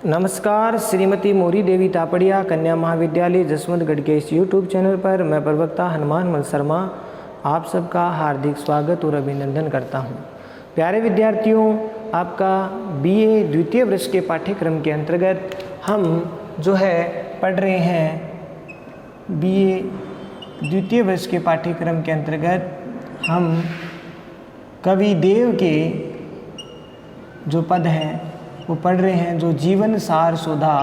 नमस्कार, श्रीमती मोरी देवी तापड़िया कन्या महाविद्यालय जसवंतगढ़ के इस यूट्यूब चैनल पर मैं प्रवक्ता हनुमान मल शर्मा आप सबका हार्दिक स्वागत और अभिनंदन करता हूं। प्यारे विद्यार्थियों, आपका बीए द्वितीय वर्ष के पाठ्यक्रम के अंतर्गत हम जो है पढ़ रहे हैं। बीए द्वितीय वर्ष के पाठ्यक्रम के अंतर्गत हम कवि देव के जो पद हैं वो पढ़ रहे हैं, जो जीवन सार सुधा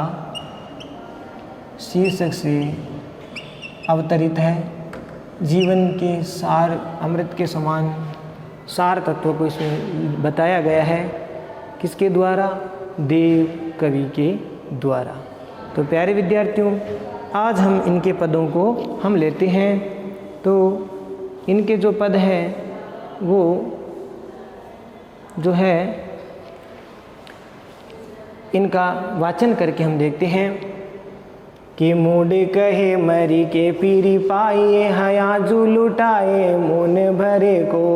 शीर्षक से अवतरित है। जीवन के सार, अमृत के समान सार तत्व को इसमें बताया गया है। किसके द्वारा? देव कवि के द्वारा। तो प्यारे विद्यार्थियों, आज हम इनके पदों को हम लेते हैं। तो इनके जो पद हैं वो जो है इनका वाचन करके हम देखते हैं कि मूड कहे मरी के पीरी पाइए हया जू लुटाए मोन भरे को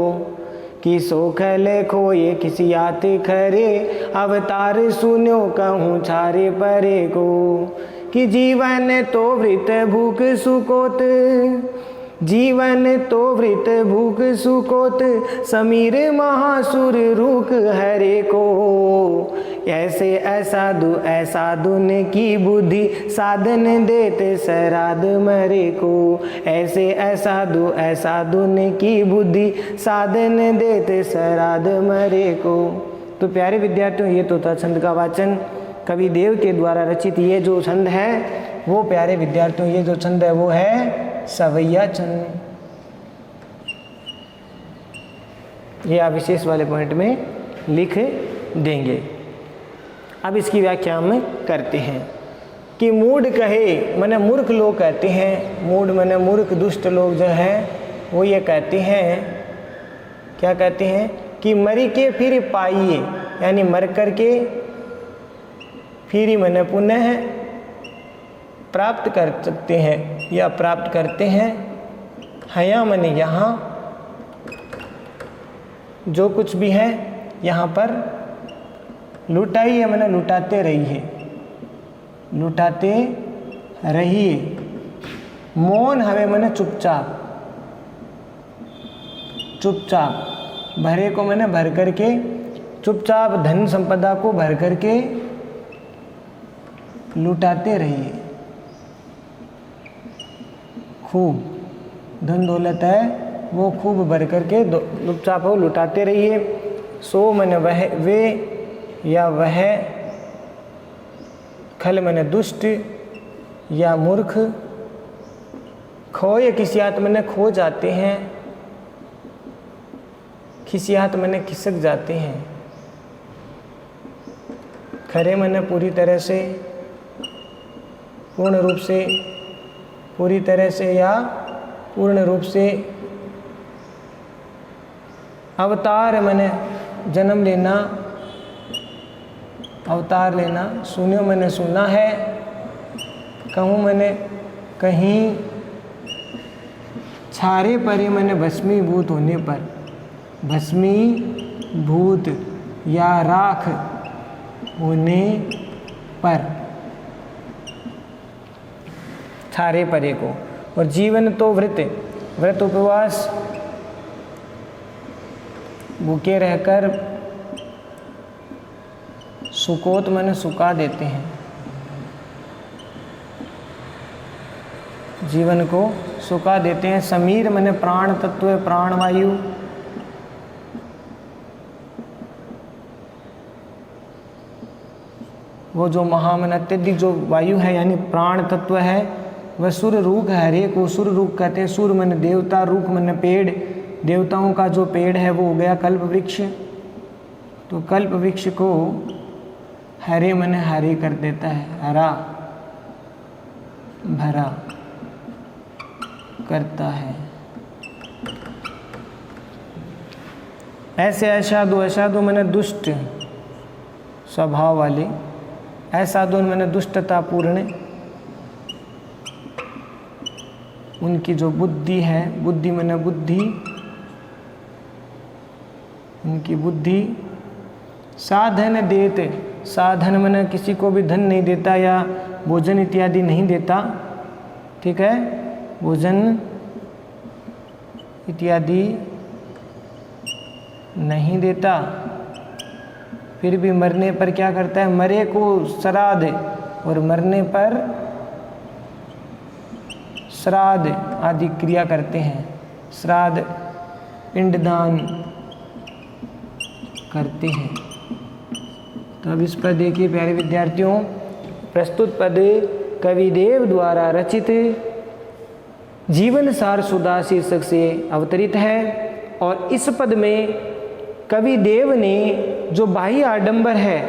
कि सोखल खोए किसी आते खरे अवतार सुनो कहूँ छारे परे को कि जीवन तो वृत भूख सुकोत जीवन तो वृत भूख सुकोत समीर महासुर रूख हरे को ऐसे ऐसा दुन की बुद्धि साधन देते सराद मरे को ऐसे ऐसा दुन की बुद्धि साधन देते सराद मरे को। तो प्यारे विद्यार्थियों, ये तो था छंद का वाचन कवि देव के द्वारा रचित। ये जो छंद है वो प्यारे विद्यार्थियों, ये जो छंद है वो है सवैया छंद। ये आप विशेष वाले पॉइंट में लिख देंगे। अब इसकी व्याख्या हम करते हैं कि मूड कहे माने मूर्ख लोग कहते हैं। मूड माने मूर्ख, दुष्ट लोग जो है वो ये कहते हैं, क्या कहते हैं कि मरी के फिर पाइए, यानी मर करके फिर माने पुनः प्राप्त कर सकते हैं या प्राप्त करते हैं। हया माने यहाँ, जो कुछ भी है यहाँ पर लुटाइए माने लुटाते रहिए, लुटाते रहिए। मौन हवे माने चुपचाप, चुपचाप। भरे को माने भर करके, चुपचाप धन संपदा को भर करके लुटाते रहिए। खूब धन दौलत है वो खूब भर करके चुपचाप हो लुटाते रहिए। सो मन वह वे या वह, खल मन दुष्ट या मूर्ख, खोए खिसियात मन खो जाते हैं, खिसियात मन खिसक जाते हैं। खरे मन पूरी तरह से, पूर्ण रूप से, पूरी तरह से या पूर्ण रूप से। अवतार मैंने जन्म लेना, अवतार लेना। सुनो मैंने सुना है, कहूँ मैंने कहीं। छारे परे मैंने भस्मीभूत होने पर, भस्मीभूत या राख होने पर, छारे परे को। और जीवन तो व्रत, व्रत उपवास भूखे रहकर सुकोत मन सुखा देते हैं, जीवन को सुखा देते हैं। समीर मन प्राण तत्व, प्राण वायु। वो जो महामन अत्यधिक जो वायु है यानी प्राण तत्व है वह सुर रूख है। हरे को सुर रूख कहते हैं। सुर मन देवता, रूख मन पेड़। देवताओं का जो पेड़ है वो हो गया कल्प वृक्ष। तो कल्प वृक्ष को हरे मन हरे कर देता है, हरा भरा करता है। ऐसे असाधु, असाधु मन दुष्ट स्वभाव वाले, असाधु मन दुष्टता पूर्ण। उनकी जो बुद्धि है, बुद्धि मन बुद्धि, उनकी बुद्धि साधन देते साधन मन किसी को भी धन नहीं देता या भोजन इत्यादि नहीं देता, ठीक है, भोजन इत्यादि नहीं देता, फिर भी मरने पर क्या करता है, मरे को श्राद्ध, और मरने पर श्राद्ध आदि क्रिया करते हैं, श्राद्ध पिंडदान करते हैं। तो अब इस पर देखिए प्यारे विद्यार्थियों, प्रस्तुत पद कविदेव द्वारा रचित जीवन सार सुधा शीर्षक से अवतरित है, और इस पद में कविदेव ने जो बाह्य आडंबर है,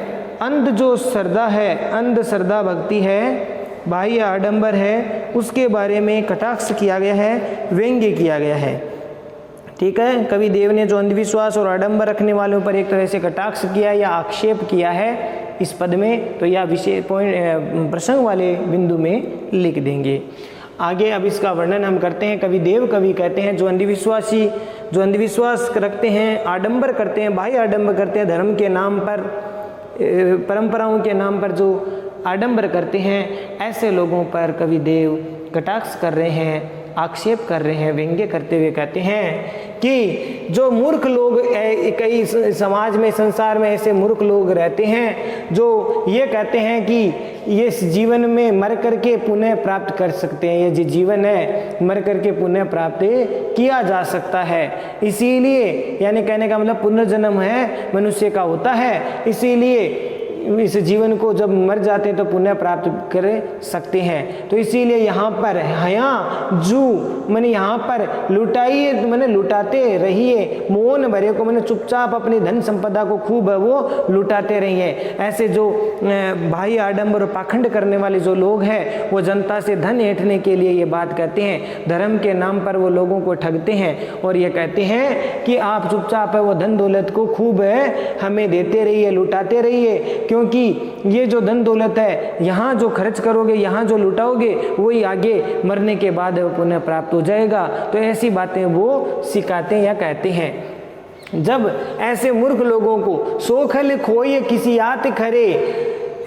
अंध जो श्रद्धा है, अंध श्रद्धा भक्ति है, बाह्य आडंबर है, उसके बारे में कटाक्ष किया गया है, व्यंग्य किया गया है, ठीक है। कविदेव ने जो अंधविश्वास और आडंबर रखने वालों पर एक तरह से कटाक्ष किया या आक्षेप किया है इस पद में, तो यह विषय पॉइंट प्रसंग वाले बिंदु में लिख देंगे। आगे अब इसका वर्णन हम करते हैं। कविदेव कवि कहते हैं जो अंधविश्वासी, जो अंधविश्वास रखते हैं, आडंबर करते हैं, बाह्य आडंबर करते हैं, धर्म के नाम पर, परंपराओं के नाम पर जो आडंबर करते हैं, ऐसे लोगों पर कविदेव कटाक्ष कर रहे हैं, आक्षेप कर रहे हैं, व्यंग्य करते हुए कहते हैं कि जो मूर्ख लोग, कई समाज में, संसार में ऐसे मूर्ख लोग रहते हैं जो ये कहते हैं कि ये जीवन में मर करके पुण्य प्राप्त कर सकते हैं, ये जो जीवन है मर करके पुण्य प्राप्त किया जा सकता है, इसीलिए, यानी कहने का मतलब पुनर्जन्म है मनुष्य का होता है, इसीलिए इस जीवन को जब मर जाते हैं तो पुण्य प्राप्त कर सकते हैं। तो इसीलिए यहाँ पर हया जू मैंने यहाँ पर लुटाइए, मैंने लुटाते रहिए, मोहन भरे को मैंने चुपचाप अपनी धन संपदा को खूब वो लुटाते रहिए। ऐसे जो भाई आडंबर और पाखंड करने वाले जो लोग हैं वो जनता से धन ऐंठने के लिए ये बात कहते हैं, धर्म के नाम पर वो लोगों को ठगते हैं और ये कहते हैं कि आप चुपचाप है वो धन दौलत को खूब है हमें देते रहिए, लुटाते रहिए, क्योंकि ये जो धन दौलत है यहाँ जो खर्च करोगे, यहाँ जो लुटाओगे, वही आगे मरने के बाद पुण्य प्राप्त हो जाएगा। तो ऐसी बातें वो सिखाते हैं या कहते हैं। जब ऐसे मूर्ख लोगों को सोखल खोए किसी आत खरे,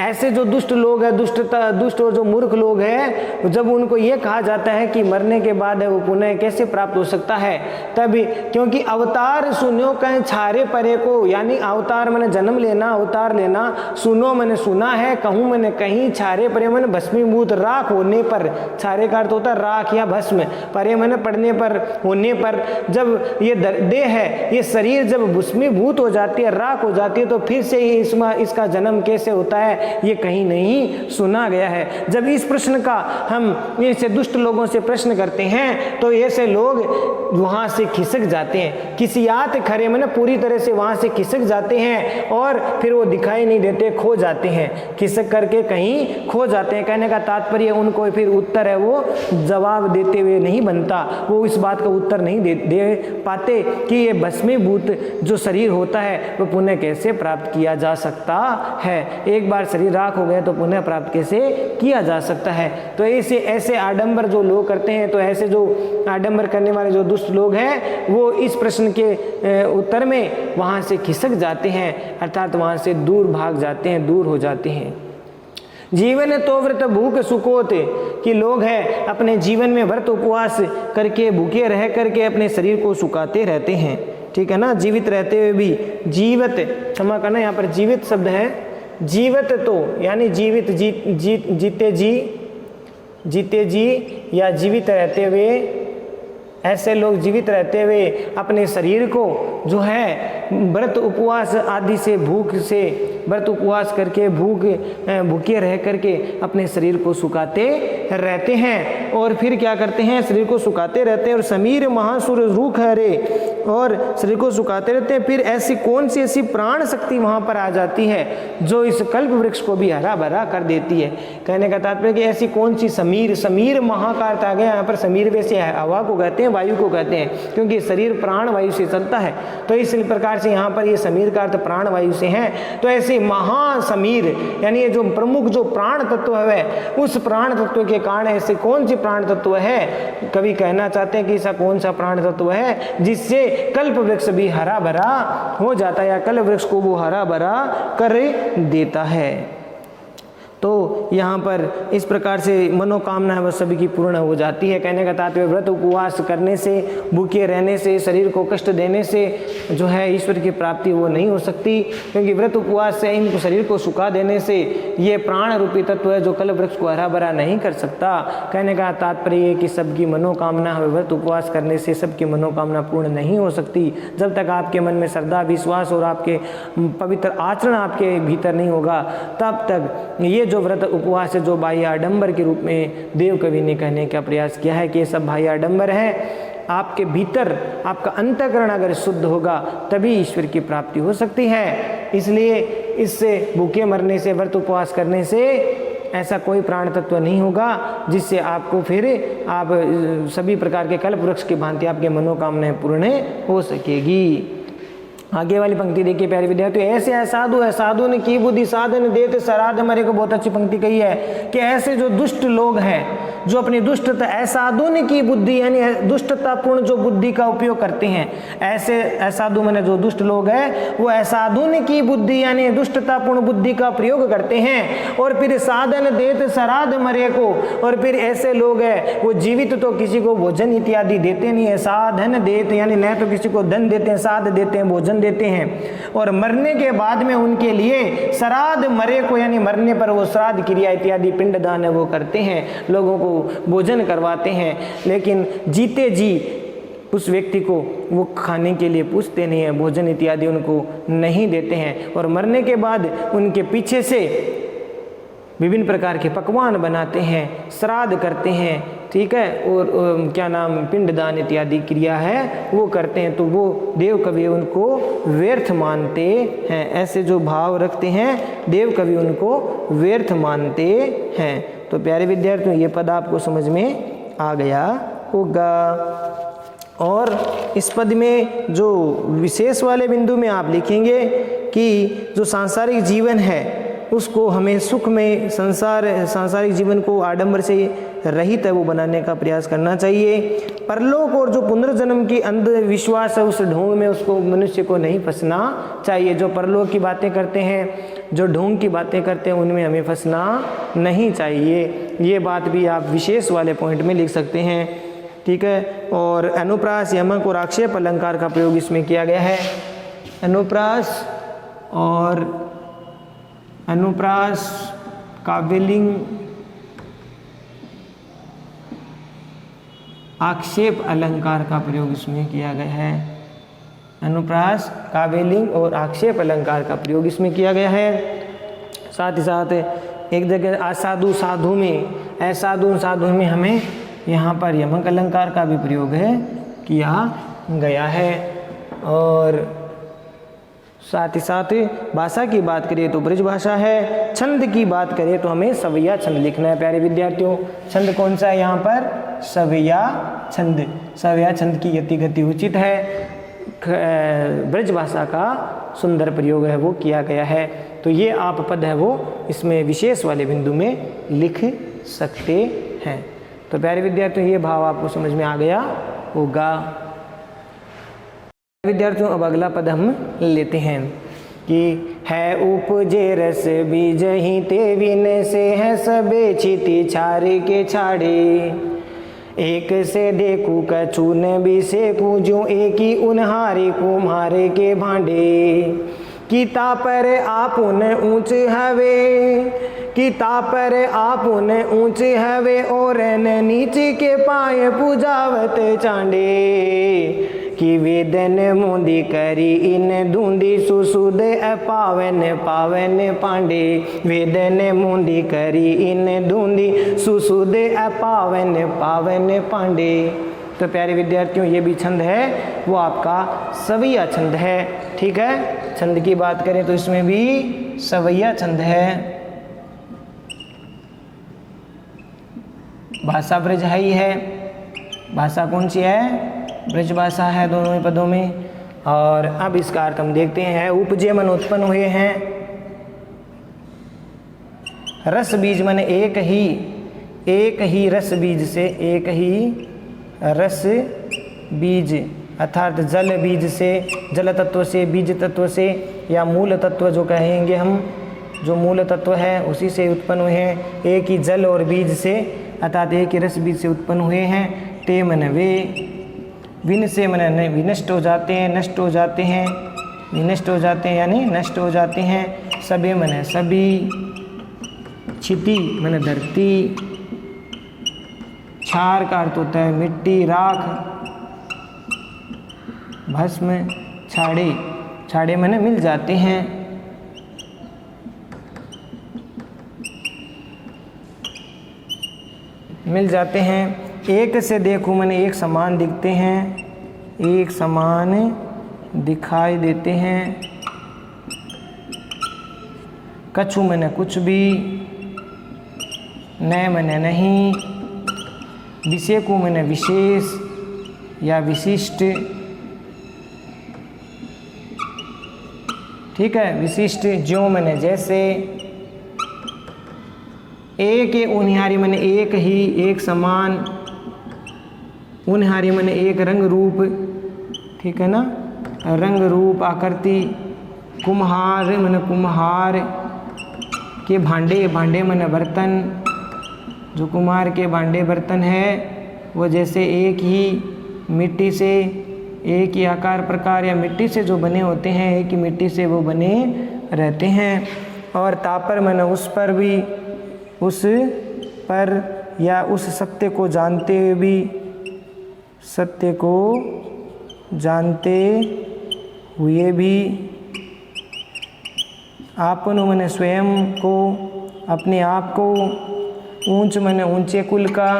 ऐसे जो दुष्ट लोग हैं, दुष्ट और जो मूर्ख लोग हैं, जब उनको ये कहा जाता है कि मरने के बाद है वो पुण्य कैसे प्राप्त हो सकता है, तभी क्योंकि अवतार सुनो कहीं छारे परे को, यानी अवतार मैंने जन्म लेना, अवतार लेना, सुनो मैंने सुना है, कहूँ मैंने कहीं, छारे परे मैंने भस्मीभूत राख होने पर, छारे का अर्थ होता है राख या भस्म, परे मैंने पड़ने पर, होने पर, जब ये देह है, ये शरीर जब भस्मीभूत हो जाती है, राख हो जाती है, तो फिर से इसका जन्म कैसे होता है ये कहीं नहीं सुना गया है। जब इस प्रश्न का हम ऐसे दुष्ट लोगों से प्रश्न करते हैं तो ऐसे लोग वहां से खिसक जाते हैं, किसी आत खरे में पूरी तरह से वहां से खिसक जाते हैं और फिर वो दिखाई नहीं देते, खो जाते हैं, खिसक करके कहीं खो जाते हैं। कहने का तात्पर्य उनको फिर उत्तर है वो जवाब देते हुए नहीं बनता, वो इस बात का उत्तर नहीं दे पाते कि ये भस्मीभूत जो शरीर होता है वो पुण्य कैसे प्राप्त किया जा सकता है। एक बार शरीर राख हो गया तो पुण्य प्राप्त कैसे किया जा सकता है। तो ऐसे आडंबर जो लोग करते हैं, तो ऐसे जो आडंबर करने वाले जो दुष्ट लोग हैं वो इस प्रश्न के उत्तर में वहां से खिसक जाते हैं, अर्थात वहां से दूर भाग जाते हैं, दूर हो जाते हैं। जीवन तो व्रत भूख सुकोत, कि लोग हैं अपने जीवन में व्रत उपवास करके भूखे रह करके अपने शरीर को सुखाते रहते हैं, ठीक है ना, जीवित रहते हुए भी, जीवित क्षमा करना यहाँ पर जीवित शब्द है, जीवित तो यानी जीवित जीते जी या जीवित रहते हुए, ऐसे लोग जीवित रहते हुए अपने शरीर को जो है व्रत उपवास आदि से, भूख से व्रत उपवास करके भूखे रह करके अपने शरीर को सुखाते रहते हैं। और फिर क्या करते हैं, शरीर को सुखाते रहते हैं और समीर महासुर रूख हरे, और शरीर को सुखाते रहते हैं। फिर ऐसी कौन सी ऐसी प्राण शक्ति वहाँ पर आ जाती है जो इस कल्प वृक्ष को भी हरा भरा कर देती है। कहने का तात्पर्य कि ऐसी कौन सी समीर महाकार आ गया, यहाँ पर समीर वैसे हवा को कहते हैं, वायु को कहते हैं, क्योंकि शरीर प्राण वायु से चलता है, तो इस प्रकार से यहाँ पर ये समीर का अर्थ प्राण वायु से है। तो ऐसे महासमीर यानी ये जो प्रमुख जो प्राण तत्व है, उस प्राण तत्व के कारण ऐसे कौन सी प्राण तत्व है, कवि कहना चाहते हैं कि ऐसा कौन सा प्राण तत्व है जिससे कल्प वृक्ष भी हरा भरा हो जाता है, या कल्प वृक्ष को वो हरा भरा कर देता है। तो यहाँ पर इस प्रकार से मनोकामना है वह सभी की पूर्ण हो जाती है। कहने का तात्पर्य व्रत उपवास करने से, भूखे रहने से, शरीर को कष्ट देने से जो है ईश्वर की प्राप्ति वो नहीं हो सकती, क्योंकि व्रत उपवास से इनको शरीर को सुखा देने से ये प्राण रूपी तत्व है जो कल्प वृक्ष को हरा भरा नहीं कर सकता। कहने का तात्पर्य है कि सबकी मनोकामना है व्रत उपवास करने से सबकी मनोकामना पूर्ण नहीं हो सकती। जब तक आपके मन में श्रद्धा, विश्वास और आपके पवित्र आचरण आपके भीतर नहीं होगा, तब तक ये जो व्रत उपवास है जो बाह्य आडंबर के रूप में देव कवि ने कहने का प्रयास किया है कि ये सब बाह्य आडंबर है। आपके भीतर आपका अंतःकरण अगर शुद्ध होगा तभी ईश्वर की प्राप्ति हो सकती है। इसलिए इससे भूखे मरने से, व्रत उपवास करने से ऐसा कोई प्राण तत्व नहीं होगा जिससे आपको फिर आप सभी प्रकार के कल्प वृक्ष की भांति आपके मनोकामनाएं पूर्ण हो सकेगी। आगे वाली पंक्ति देखिए प्यारे विद्यार्थियों, ऐसे असाधु है साधु ने की बुद्धि साधन देते सराध मरे को बहुत अच्छी पंक्ति कही है कि ऐसे जो दुष्ट लोग हैं जो अपनी दुष्टता, असाधु ने की बुद्धि यानी दुष्टतापूर्ण जो बुद्धि का उपयोग करते हैं, ऐसे असाधु माने जो दुष्ट लोग हैं वो असाधु ने की बुद्धि यानी दुष्टतापूर्ण बुद्धि का प्रयोग करते हैं और फिर साधन देते सराध मरे को, और फिर ऐसे लोग हैं वो जीवित तो किसी को भोजन इत्यादि देते नहीं है, साधन देते यानी न तो किसी को धन देते हैं, साध देते हैं, भोजन देते हैं, और मरने के बाद में उनके लिए श्राद्ध मरे को यानी मरने पर वो श्राद्ध क्रिया इत्यादि पिंडदान है वो करते हैं, लोगों को भोजन करवाते हैं, लेकिन जीते जी उस व्यक्ति को वो खाने के लिए पूछते नहीं है, भोजन इत्यादि उनको नहीं देते हैं, और मरने के बाद उनके पीछे से विभिन्न प्रकार के पकवान बनाते हैं, श्राद्ध करते हैं, ठीक है, और क्या नाम पिंडदान इत्यादि क्रिया है वो करते हैं। तो वो देव कवि उनको व्यर्थ मानते हैं, ऐसे जो भाव रखते हैं देव कवि उनको व्यर्थ मानते हैं। तो प्यारे विद्यार्थियों ये पद आपको समझ में आ गया होगा। और इस पद में जो विशेष वाले बिंदु में आप लिखेंगे कि जो सांसारिक जीवन है उसको हमें सुख में सांसारिक जीवन को आडंबर से रहित है वो बनाने का प्रयास करना चाहिए। परलोक और जो पुनर्जन्म की अंधविश्वास है उस ढोंग में उसको मनुष्य को नहीं फंसना चाहिए। जो परलोक की बातें करते हैं, जो ढोंग की बातें करते हैं, उनमें हमें फंसना नहीं चाहिए। ये बात भी आप विशेष वाले पॉइंट में लिख सकते हैं, ठीक है। और अनुप्रास, यमक और आक्षेप अलंकार का प्रयोग इसमें किया गया है। अनुप्रास और अनुप्रास काव्यलिंग, आक्षेप अलंकार का प्रयोग इसमें किया गया है। अनुप्रास, काव्यलिंग और आक्षेप अलंकार का प्रयोग इसमें किया गया है। साथ ही साथ एक जगह असाधु साधु में, असाधु साधु में हमें यहाँ पर यमक अलंकार का भी प्रयोग है किया गया है। और साथ ही साथ भाषा की बात करें तो ब्रज भाषा है, छंद की बात करें तो हमें सवैया छंद लिखना है। प्यारे विद्यार्थियों छंद कौन सा है यहाँ पर? सवैया छंद। सवैया छंद की गति उचित है, ब्रज भाषा का सुंदर प्रयोग है वो किया गया है। तो ये आप पद है वो इसमें विशेष वाले बिंदु में लिख सकते हैं। तो प्यारे विद्यार्थियों ये भाव आपको समझ में आ गया होगा। विद्यार्थियों अब अगला पद हम लेते हैं कि है उपजे रस बीज ही ते विन से है सबे छिति छारे के छाड़े, एक से देखू कछु न भी से कूजू एक ही उन्हारे कुम्हारे के भांडे, किता पर आपुन ऊंच हवे, किता पर आपुन ऊंच हवे और न नीचे के पाए पूजावत चांडे, कि वेदन मुंदी करी इन धुंदी सुसुद पावन पावन पांडे, वेदन मुंदी करी इन धुंदी सुसुद पावन पावन पांडे। तो प्यारे विद्यार्थियों ये भी छंद है वो आपका सवैया छंद है, ठीक है। छंद की बात करें तो इसमें भी सवैया छंद है। भाषा ब्रज ही है, भाषा कौन सी है? ब्रज भाषा है दोनों ही पदों में। और अब इसका अर्थ हम देखते हैं। उपजे मन उत्पन्न हुए हैं, रस बीज मन एक ही रस बीज से, एक ही रस बीज अर्थात जल बीज से, जल तत्व से, बीज तत्व से, या मूल तत्व जो कहेंगे हम, जो मूल तत्व है उसी से उत्पन्न हुए हैं। एक ही जल और बीज से अर्थात एक ही रस बीज से उत्पन्न हुए हैं। ते मन वे, विन से मन विनष्ट हो जाते हैं, नष्ट हो जाते हैं, विनष्ट हो जाते हैं यानी नष्ट हो जाते हैं। सबे मन सभी, क्षिति मन धरती, क्षार का अर्थ होता है मिट्टी, राख, भस्म, छाड़े, छाड़े मन मिल जाते हैं। मिल जाते हैं। एक से देखो मैंने एक समान दिखते हैं, एक समान दिखाई देते हैं। कछु मैंने कुछ भी, न मैंने नहीं, विषेको मैंने विशेष या विशिष्ट, ठीक है, विशिष्ट, ज्यों मैंने जैसे, एक उनिहारी मैंने एक ही, एक समान, उनिहारी मैंने एक रंग रूप, ठीक है ना, रंग रूप आकृति। कुम्हार मैंने कुम्हार के भांडे, भांडे मैंने बर्तन, जो कुम्हार के भांडे बर्तन है वो जैसे एक ही मिट्टी से, एक ही आकार प्रकार या मिट्टी से जो बने होते हैं, एक ही मिट्टी से वो बने रहते हैं। और तापर मैंने उस पर भी, उस पर या उस सत्य को जानते हुए भी, सत्य को जानते हुए भी, आपनो मैंने स्वयं को, अपने आप को, ऊंच मैंने ऊंचे कुल का,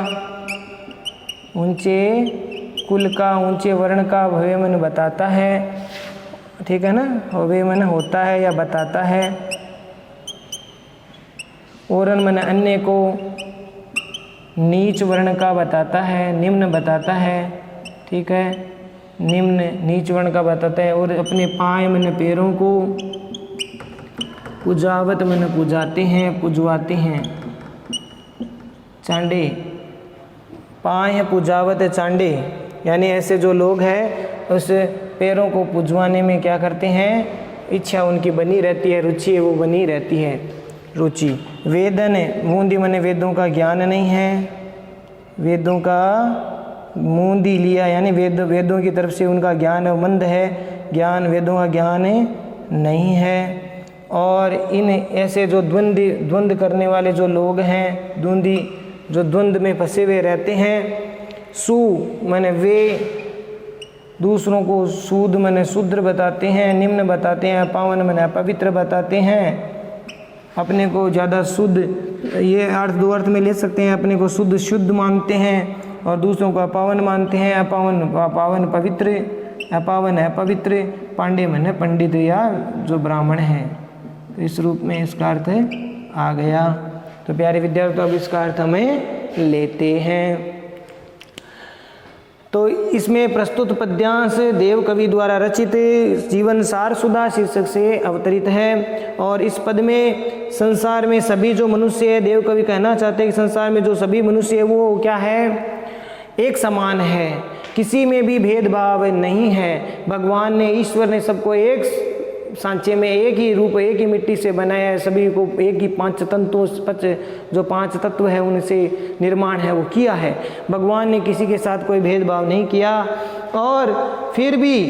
ऊंचे कुल का, ऊंचे वर्ण का, भव्य मैंने बताता है, ठीक है ना, भव्य मैंने होता है या बताता है। औरन मैंने अन्य को, नीच वर्ण का बताता है, निम्न बताता है, ठीक है, निम्न नीच वर्ण का बताता है। और अपने पाए मैंने पैरों को, पूजावत मैंने पूजाते हैं, पूजवाते हैं। चांडे, पाए पूजावत चांडे, यानी ऐसे जो लोग हैं उस पैरों को पूजवाने में क्या करते हैं, इच्छा उनकी बनी रहती है, रुचि वो बनी रहती है, रुचि। वेदन, मूंदी मैंने वेदों का ज्ञान नहीं है, वेदों का मूंदी लिया यानी वेदों की तरफ से उनका ज्ञान मंद है, ज्ञान वेदों का ज्ञान नहीं है। और इन ऐसे जो द्वंद्व करने वाले जो लोग हैं, द्वंद्वी जो द्वंद्व में फंसे हुए रहते हैं। सु मैंने वे, दूसरों को शुद्ध मैंने शूद्र बताते हैं, निम्न बताते हैं, पावन मैंने अपवित्र बताते हैं। अपने को ज़्यादा शुद्ध, ये अर्थ दो अर्थ में ले सकते हैं, अपने को शुद्ध मानते हैं और दूसरों को अपावन मानते हैं। अपावन पवित्र, अपावन अपवित्र। पांडे मैंने पंडित या जो ब्राह्मण हैं, तो इस रूप में इसका अर्थ आ गया। तो प्यारे विद्यार्थियों, अब इसका अर्थ हमें लेते हैं। तो इसमें प्रस्तुत पद्यांश देव कवि द्वारा रचित जीवन सार सुधा शीर्षक से अवतरित है। और इस पद में संसार में सभी जो मनुष्य है, देव कवि कहना चाहते हैं कि संसार में जो सभी मनुष्य है वो क्या है, एक समान है, किसी में भी भेदभाव नहीं है। भगवान ने, ईश्वर ने सबको एक सांचे में, एक ही रूप, एक ही मिट्टी से बनाया है, सभी को एक ही पांच तत्वों, जो पांच तत्व है उनसे निर्माण है वो किया है। भगवान ने किसी के साथ कोई भेदभाव नहीं किया। और फिर भी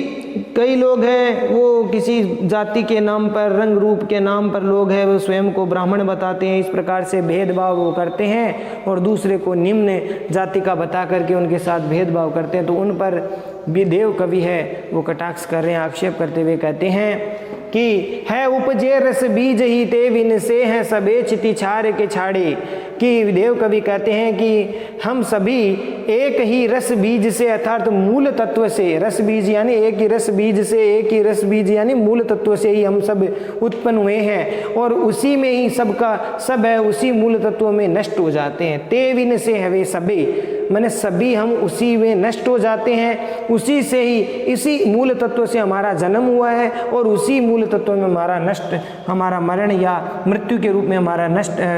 कई लोग हैं वो किसी जाति के नाम पर, रंग रूप के नाम पर लोग हैं, वो स्वयं को ब्राह्मण बताते हैं, इस प्रकार से भेदभाव वो करते हैं और दूसरे को निम्न जाति का बता करके उनके साथ भेदभाव करते हैं। तो उन पर भी देव कवि है वो कटाक्ष कर रहे हैं, आक्षेप करते हुए कहते हैं कि है उपजे रस बीज ही ते विन से हैं सबे चिति छारे के छाड़े। कि देव कवि कहते हैं कि हम सभी एक ही रस बीज से, अर्थात मूल तत्व से, रस बीज यानी एक ही रस बीज से, एक ही रस बीज यानी मूल तत्व से ही हम सब उत्पन्न हुए हैं और उसी में ही सबका सब है, उसी मूल तत्व में नष्ट हो जाते हैं। ते विन से है वे सबे, मैंने सभी हम उसी में नष्ट हो जाते हैं। उसी से ही, इसी मूल तत्व से हमारा जन्म हुआ है और उसी मूल तत्व में हमारा मरण या मृत्यु के रूप में हमारा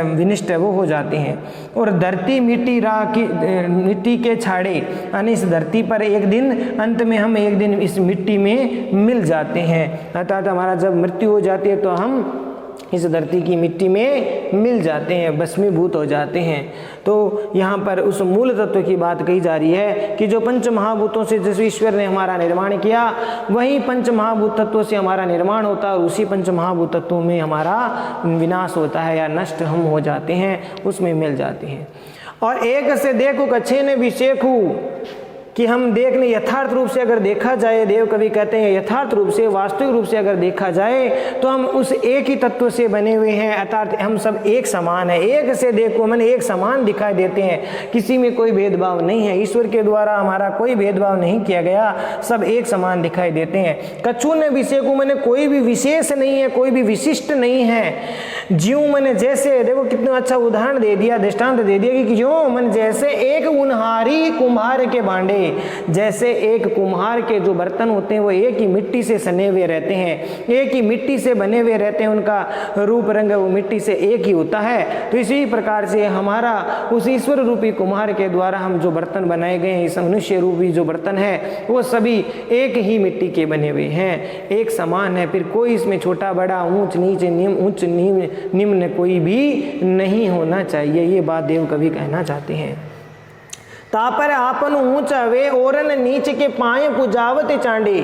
विनिष्ट वो हो जाते हैं। और धरती मिट्टी के छाड़े, यानी इस धरती पर एक दिन अंत में हम एक दिन इस मिट्टी में मिल जाते हैं। अर्थात हमारा जब मृत्यु हो जाती है तो हम इस धरती की मिट्टी में मिल जाते हैं, भस्मीभूत हो जाते हैं। तो यहाँ पर उस मूल तत्व की बात कही जा रही है कि जो पंच महाभूतों से जिस ईश्वर ने हमारा निर्माण किया, वही पंच महाभूत तत्वों से हमारा निर्माण होता है और उसी पंच महाभूत तत्वों में हमारा विनाश होता है या नष्ट हम हो जाते हैं, उसमें मिल जाते हैं। और एक से देखो कच्छे ने भी सेखू, कि हम देखने यथार्थ रूप से अगर देखा जाए, देव कवि कहते हैं यथार्थ रूप से, वास्तविक रूप से अगर देखा जाए तो हम उस एक ही तत्व से बने हुए हैं, अर्थात हम सब एक समान है। एक से देखो मैंने एक समान दिखाई देते हैं, किसी में कोई भेदभाव नहीं है। ईश्वर के द्वारा हमारा कोई भेदभाव नहीं किया गया, सब एक समान दिखाई देते हैं। कछु ने विषेकु, मैंने कोई भी विशेष नहीं है, कोई भी विशिष्ट नहीं है। ज्यों मैंने जैसे, देखो कितना अच्छा उदाहरण दे दिया, दृष्टांत दे दिया कि ज्यों मैंने जैसे एक उन्हारी कुम्हार के भांडे, जैसे एक कुम्हार के जो बर्तन होते हैं वो एक ही मिट्टी से सने हुए रहते हैं, एक ही मिट्टी से बने हुए रहते हैं, उनका रूप रंग वो मिट्टी से एक ही होता है। तो इसी प्रकार से हमारा उस ईश्वर रूपी कुम्हार के द्वारा हम जो बर्तन बनाए गए हैं, इस मनुष्य रूपी जो बर्तन है वो सभी एक ही मिट्टी के बने हुए हैं, एक समान है। फिर कोई इसमें छोटा बड़ा, ऊंच नीच, निम्न कोई भी नहीं होना चाहिए। ये बात देव कवि कहना चाहते हैं। तापर आपन ऊंच हवे ओरन नीच के पाए पुजावत चांडे,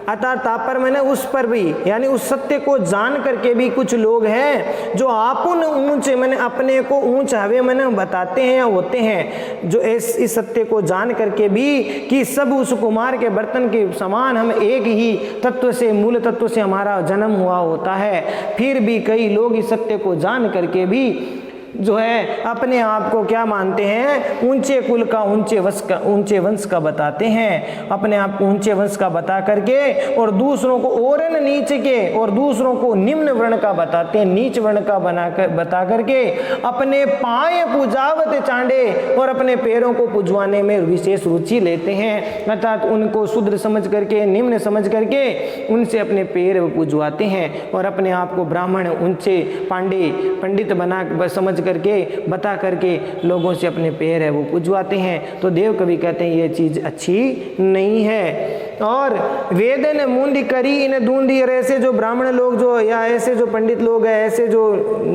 अतः तापर मैंने उस पर भी, यानी उस सत्य को जान करके भी कुछ लोग हैं जो आपन ऊंचे, मैंने अपने को ऊंच हवे मैंने बताते हैं या होते हैं, जो इस सत्य को जान करके भी कि सब उस कुम्हार के बर्तन के समान हम एक ही तत्व से, मूल तत्व से हमारा जन्म हुआ होता है। फिर भी कई लोग इस सत्य को जान करके भी जो है अपने आप को क्या मानते हैं, ऊंचे कुल का, ऊंचे वंश का बताते हैं, अपने आप को ऊंचे वंश का बता करके और दूसरों को ओरन नीच के और दूसरों को निम्न वर्ण का बताते हैं, नीच वर्ण का बता करके अपने पाए पूजावत चांडे और अपने पैरों को पुजवाने में विशेष रुचि लेते हैं, अर्थात उनको शूद्र समझ करके, निम्न समझ करके उनसे अपने पैर पुजवाते हैं और अपने आप को ब्राह्मण, ऊंचे, पांडे, पंडित बना समझ करके बता करके लोगों से अपने पैर है वो पुजवाते हैं। तो देव कवि कहते हैं ये चीज अच्छी नहीं है। और वेदन मूंदी करी इन दूंदी, और ऐसे जो ब्राह्मण लोग जो या ऐसे जो पंडित लोग हैं, ऐसे जो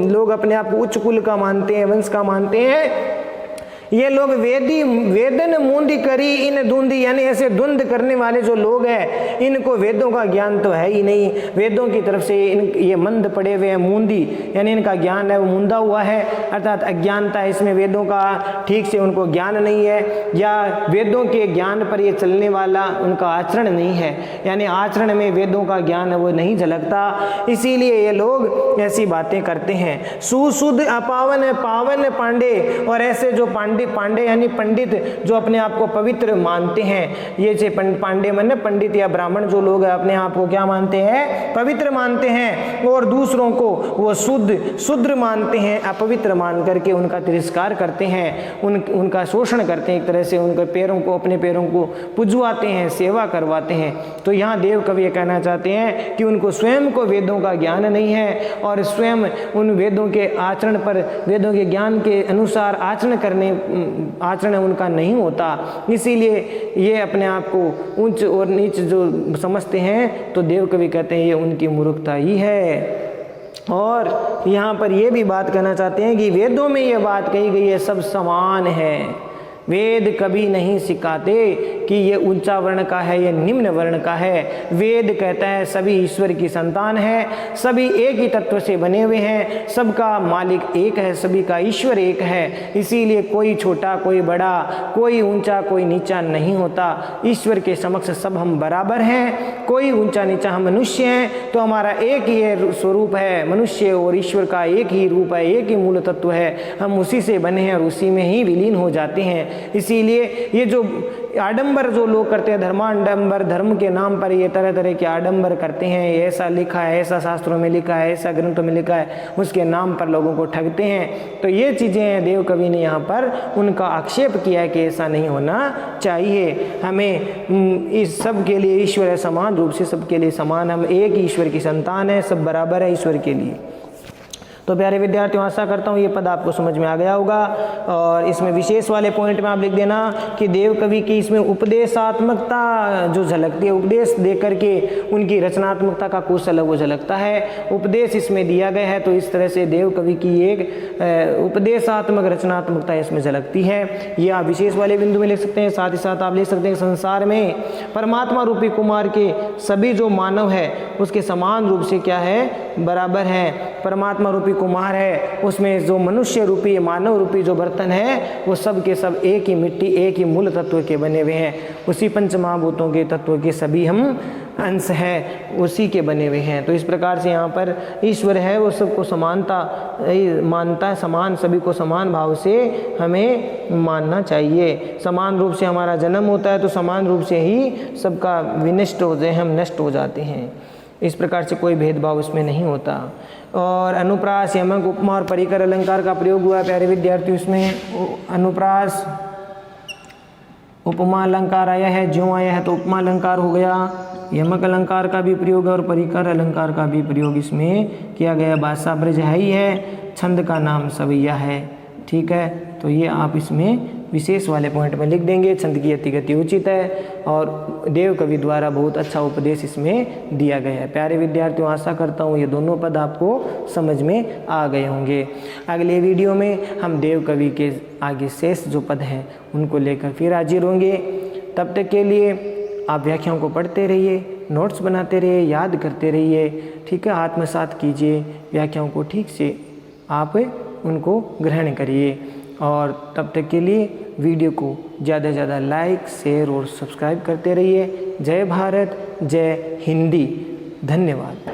लोग अपने आप को उच्च कुल का मानते हैं, वंश का मानते हैं, ये लोग वेदन मूंदी करी इन दूंदी, यानी ऐसे द्वंद करने वाले जो लोग हैं, इनको वेदों का ज्ञान तो है ही नहीं, वेदों की तरफ से ये मंद पड़े हुए हैं, मूंदी यानी इनका ज्ञान है वो मूंदा हुआ है, अर्थात अज्ञानता है इसमें, वेदों का ठीक से उनको ज्ञान नहीं है या वेदों के ज्ञान पर ये चलने वाला उनका आचरण नहीं है, यानी आचरण में वेदों का ज्ञान है वो नहीं झलकता, इसीलिए ये लोग ऐसी बातें करते हैं। सुशुद्ध अपावन पावन पांडे, और ऐसे जो पांडे यानी पंडित जो अपने आप को पवित्र मानते हैं, ये जो पांडे माने पंडित या ब्राह्मण जो लोग अपने आप को क्या मानते हैं, पवित्र मानते हैं, और दूसरों को वो शुद्र मानते हैं, अपवित्र मान करके उनका तिरस्कार करते हैं, उनका शोषण करते हैं, एक तरह से उनके पैरों को, अपने पैरों को पुजवाते हैं, सेवा करवाते हैं। तो यहाँ देव कवि ये कहना चाहते हैं कि उनको स्वयं को वेदों का ज्ञान नहीं है और स्वयं उन वेदों के आचरण पर, वेदों के ज्ञान के अनुसार आचरण उनका नहीं होता, इसीलिए ये अपने आप को ऊंच और नीच जो समझते हैं। तो देव कवि कहते हैं ये उनकी मूर्खता ही है। और यहाँ पर ये भी बात कहना चाहते हैं कि वेदों में ये बात कही गई है सब समान है, वेद कभी नहीं सिखाते कि ये ऊंचा वर्ण का है, ये निम्न वर्ण का है। वेद कहता है सभी ईश्वर की संतान है, सभी एक ही तत्व से बने हुए हैं, सबका मालिक एक है, सभी का ईश्वर एक है, इसीलिए कोई छोटा कोई बड़ा, कोई ऊंचा कोई नीचा नहीं होता। ईश्वर के समक्ष सब हम बराबर हैं, कोई ऊंचा नीचा, हम मनुष्य हैं तो हमारा एक ही स्वरूप है, मनुष्य और ईश्वर का एक ही रूप है, एक ही मूल तत्व है, हम उसी से बने हैं और उसी में ही विलीन हो जाते हैं। इसीलिए ये जो आडंबर जो लोग करते हैं, धर्माडंबर, धर्म के नाम पर ये तरह तरह के आडंबर करते हैं, ये ऐसा लिखा है, ऐसा शास्त्रों में लिखा है, ऐसा ग्रंथों में लिखा है, उसके नाम पर लोगों को ठगते हैं। तो ये चीज़ें हैं, देव कवि ने यहाँ पर उनका आक्षेप किया है कि ऐसा नहीं होना चाहिए। हमें इस सब के लिए ईश्वर है, समान रूप से सबके लिए समान, हम एक ईश्वर की संतान है, सब बराबर है ईश्वर के लिए। तो प्यारे विद्यार्थियों, आशा करता हूँ ये पद आपको समझ में आ गया होगा। और इसमें विशेष वाले पॉइंट में आप लिख देना कि देव कवि की इसमें उपदेशात्मकता जो झलकती है, उपदेश दे करके उनकी रचनात्मकता का कौशल वो झलकता है, उपदेश इसमें दिया गया है। तो इस तरह से देव कवि की एक उपदेशात्मक रचनात्मकता इसमें झलकती है, ये आप विशेष वाले बिंदु में लिख सकते हैं। साथ ही साथ आप लिख सकते हैं संसार में परमात्मा रूपी कुमार के सभी जो मानव है उसके समान रूप से क्या है, बराबर है। परमात्मा रूपी कुमार है, उसमें जो मनुष्य रूपी मानव रूपी जो बर्तन है वो सब के सब एक ही मिट्टी, एक ही मूल तत्व के बने हुए हैं, उसी पंच महाभूतों के तत्व के सभी हम अंश हैं, उसी के बने हुए हैं। तो इस प्रकार से यहाँ पर ईश्वर है वो सबको समानता मानता है, समान, सभी को समान भाव से हमें मानना चाहिए। समान रूप से हमारा जन्म होता है तो समान रूप से ही सबका विनष्ट हो जाए, हम नष्ट हो जाते हैं। इस प्रकार से कोई भेदभाव इसमें नहीं होता। और अनुप्रास, यमक, उपमा और परिकर अलंकार का प्रयोग हुआ प्यारे विद्यार्थियों। इसमें अनुप्रास उपमा अलंकार आया है, ज्यों आया है तो उपमा अलंकार हो गया, यमक अलंकार का भी प्रयोग और परिकर अलंकार का भी प्रयोग इसमें किया गया। भाषा ब्रज है ही है, छंद का नाम सवैया है, ठीक है। तो ये आप इसमें विशेष वाले पॉइंट में लिख देंगे। छंद की अतिगति उचित है और देव कवि द्वारा बहुत अच्छा उपदेश इसमें दिया गया है। प्यारे विद्यार्थियों, आशा करता हूँ ये दोनों पद आपको समझ में आ गए होंगे। अगले वीडियो में हम देव कवि के आगे शेष जो पद हैं उनको लेकर फिर हाजिर होंगे। तब तक के लिए आप व्याख्याओं को पढ़ते रहिए, नोट्स बनाते रहिए, याद करते रहिए, ठीक है। आत्मसात कीजिए व्याख्याओं को, ठीक से आप उनको ग्रहण करिए। और तब तक के लिए वीडियो को ज़्यादा से ज़्यादा लाइक, शेयर और सब्सक्राइब करते रहिए। जय भारत, जय हिंदी, धन्यवाद।